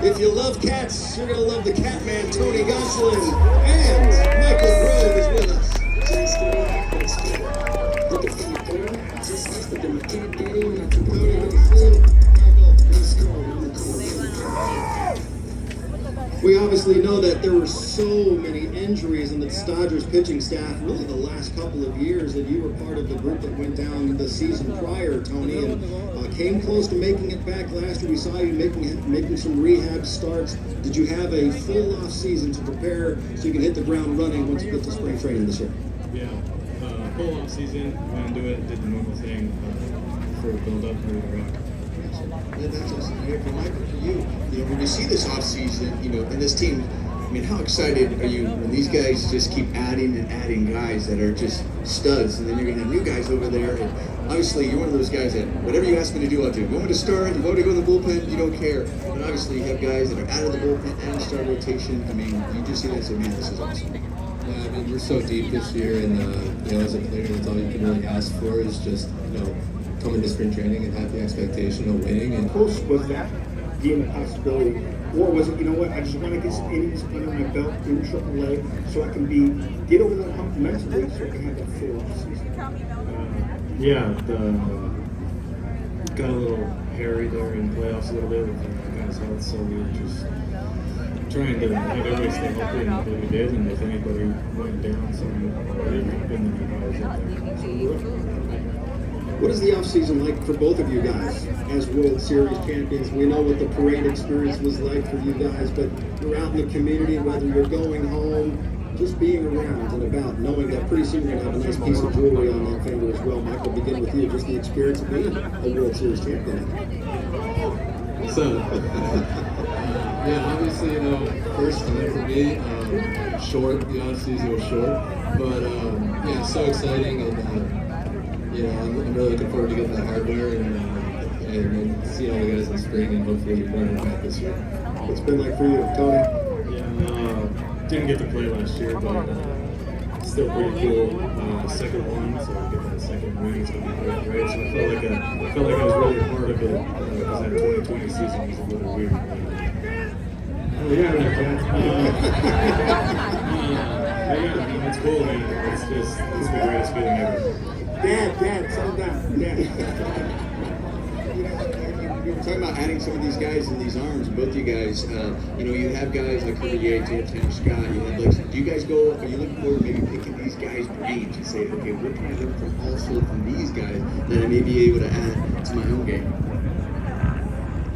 If you love cats, you're gonna love the cat man, Tony Gonsolin, and Michael Grove is with us. We obviously know that there were so many injuries in the Dodgers pitching staff really the last couple of years, and you were part of the group that went down the season prior, Tony, and came close to making it back last year. We saw you making some rehab starts. Did you have a full off season to prepare so you can hit the ground running once you get to spring training this year? Yeah, full off season, went into it, did the normal thing for build up for the rock. Yeah, that's awesome. Yeah, for Michael, for you, when you see this off season, and this team, I mean, how excited are you when these guys just keep adding and adding guys that are just studs, and then you're gonna have new guys over there, and obviously you're one of those guys that whatever you ask me to do, I'll do. You want me to start, you want me to go in the bullpen, you don't care. But obviously you have guys that are out of the bullpen and start rotation. I mean, you just see that and say, man, this is awesome. Yeah, I mean, we're so deep this year, and as a player, that's all you can really ask for is just come into spring training and have the expectation of winning. And was that being a possibility, or was it, I just want to get some innings under my belt in AAA so I can get over that hump mentally so I can have that full off season? Got a little hairy there in playoffs a little bit with the guys' health, so we were just trying to have everybody stay healthy, and we did, and if anybody went down, so we didn't been the guys up there. What is the offseason like for both of you guys as World Series champions? We know what the parade experience was like for you guys, but you're out in the community, whether you're going home, just being around and about, knowing that pretty soon you're going to have a nice piece of jewelry on that finger as well. Michael, begin with you, just the experience of being a World Series champion. So, obviously, first time for me, short, the off-season was short, but so exciting, and I'm really looking forward to getting the hardware and see all the guys in spring and hopefully bring it back this year. What's it been like for you, Tony? Yeah, didn't get to play last year, but still pretty cool. Second one, so get that second win. It's gonna be great. So I felt like I was really a part of it because that 2020 season was a little weird. It's cool, man. It's the greatest feeling ever. Dad, settle down. Dad. You were talking about adding some of these guys in these arms, both you guys. You have guys like Kirby Yates, you have Tanner Scott, you have do you guys are you looking forward to maybe picking these guys' brains and say, okay, what can I learn from these guys that I may be able to add to my own game?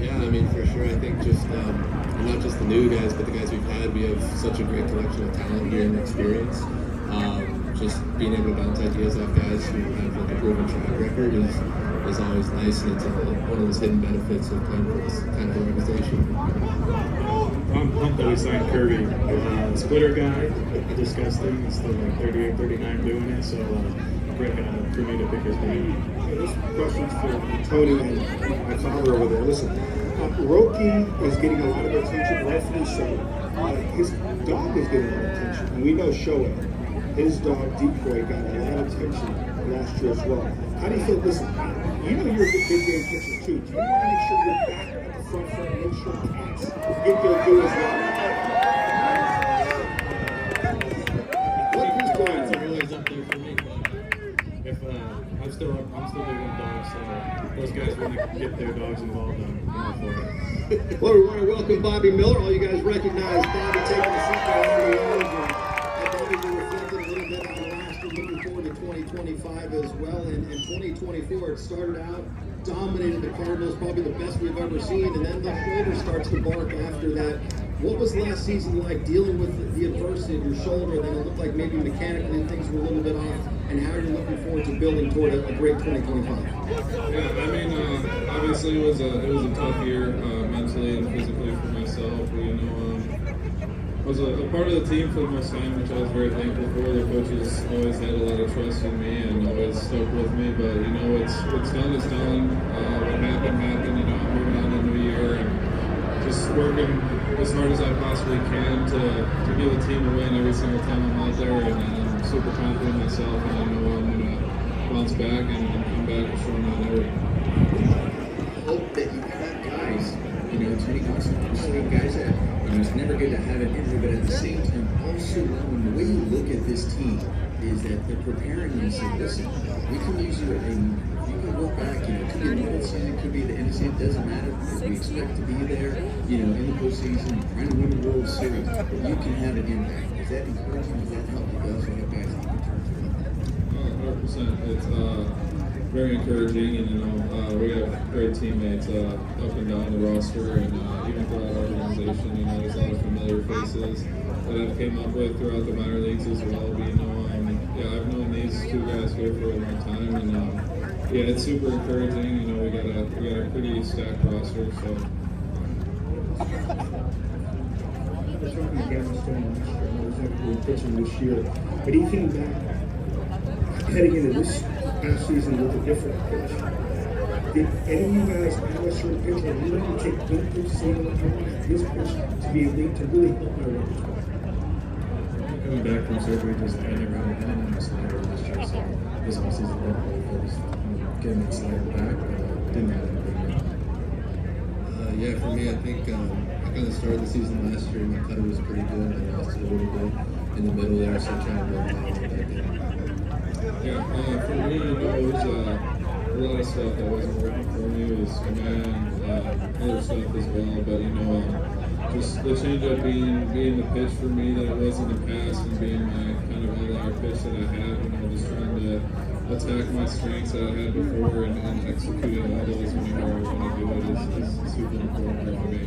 Yeah, I mean, for sure. I think just not just the new guys, but the guys we've had. We have such a great collection of talent here and experience. Just being able to bounce ideas off guys who have a proven track record is always nice, and it's one of those hidden benefits of playing for this kind of organization. I'm pumped that we signed Kirby. Splitter guy, disgusting. He's still like 38, 39 doing it, so great for me to pick his brain. This question's for Tony and my father over there. Listen, Roki is getting a lot of attention, rightfully so. His dog is getting a lot of attention, and we know Shoei. His dog, Decoy, got a lot of attention last year as well. How do you feel? Listen, you're a big game pitcher too. Do you want to make sure you're back at the front and make sure cats get their due as well? It's always up there for me, but if I'm still big on dogs, so those guys want to get their dogs involved, I'm all for it. Well, we want to welcome Bobby Miller. All you guys recognize Bobby taking the seat there on the orange. Bobby, we reflected a little bit on last year, looking forward to 2025 as well. And 2024, it started out, dominated the Cardinals, probably the best we've ever seen, and then the shoulder starts to bark after that. What was last season like dealing with the adversity of your shoulder? Then it looked like maybe mechanically things were a little bit off, and how are you looking forward to building toward a great 2025? Yeah, I mean, obviously it was a tough year mentally and physically for myself. I was a part of the team for the most time, which I was very thankful for. The coaches always had a lot of trust in me and always stuck with me. But it's done. It's done. What happened. I'm moving on to the new year and just working as hard as I possibly can to give the team a win every single time I'm out there. And I'm super confident in myself, and I know I'm gonna bounce back and come back and show them Hope that you have guys, Tony Gonsolin, never good to have an injury, but at the same time, also when the way you look at this team is that they're preparing you and saying, listen, we can use you and you can look back, you know, it could be the middle of the season, it could be the end of the season, it doesn't matter because we expect to be there, you know, in the postseason, trying to win the World Series, but you can have an impact. Is that encouraging? Does that help you guys? What guys think in terms of that? 100%. It's very encouraging, and you know, we have great teammates up and down the roster, and even throughout our organization. You know, there's a lot of familiar faces that I've came up with throughout the minor leagues as well. But you know, yeah, I've known these two guys here for a long time, and yeah, it's super encouraging. You know, we got a pretty stacked roster, so. We're talking to Gavin Stone last year, and I was actually pitching this year, but he came back heading into this past season with a different pitch. Did any of you guys have a certain pitch that you want to take one pitch, say, I want this pitch to be elite, to really help my repertoire? Coming back from surgery, just I never had a been on a slider last year, so this offseason definitely focused on getting that slider back, but didn't have anything. Yeah, for me, I think I kind of started the season last year. My cutter was pretty good, and I lost it a little bit in the middle there, so trying to work on it back in. Yeah, for me, you know, it was a lot of stuff that wasn't working for me. It was command, other stuff as well. But you know, just the changeup being the pitch for me that it was in the past, and being my kind of outlier pitch that I had. You know, just trying to attack my strengths that I had before and executing all those whenever I want to do it is super important for me.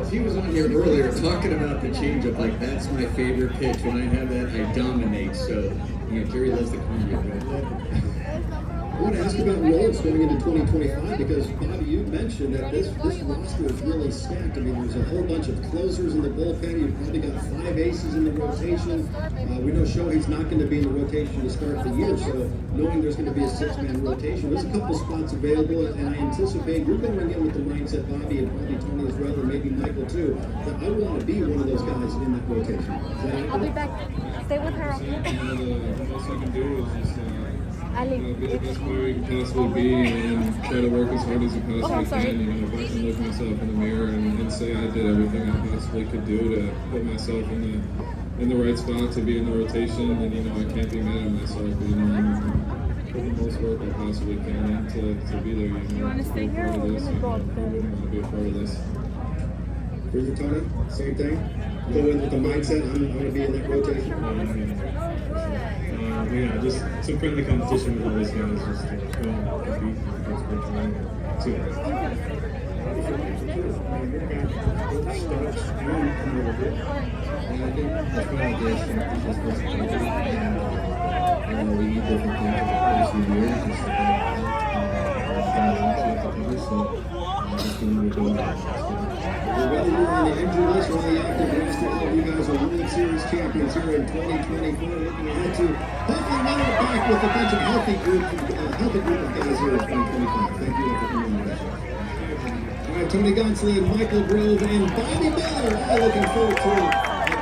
He was on here earlier talking about the changeup, like that's my favorite pitch. When I have that, I dominate. So, you know, Jerry loves the comment. I want to ask about roles going into 2025 because, Bobby, you mentioned that this roster is really stacked. I mean, there's a whole bunch of closers in the bullpen. You've probably got 5 aces in the rotation. We know Shohei's not going to be in the rotation to start the year, so knowing there's going to be a 6-man rotation, there's a couple spots available, and I anticipate you're going in with the mindset, Bobby, and probably Tony as well, and maybe Michael too, that I want to be one of those guys in that rotation. I'll be back. Stay with her. The most I can do is just be the best player you can possibly be and try to work as hard as you possibly can. You know, if I can look myself in the mirror and say I did everything I possibly could do to put myself in the right spot to be in the rotation, then you know I can't be mad at myself. But, you know, I'm putting the most work I possibly can to be there. You know, to be a part of this. I wouldn't want to be a part of this. For you, Tony, same thing. Go in with the mindset, I'm going to be in that rotation. Yeah, just some friendly competition with all these guys, just to go and compete against good trying to see what I think that's one of the greatest things is just this we need different things over the course of the year, just to just being able to do that. Whether you're on the injury list or on the active roster, all of you guys are World Series champions here in 2024. Looking ahead to hopefully run it back with a bunch of healthy group of guys here in 2025. Thank you for coming on. All right, Tony Gonsolin, Michael Grove, and Bobby Miller all looking forward to a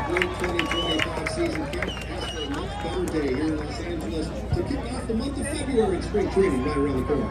great 2025 season. Can't ask for a much better day here in Los Angeles to kick off the month of February in spring training right around the corner.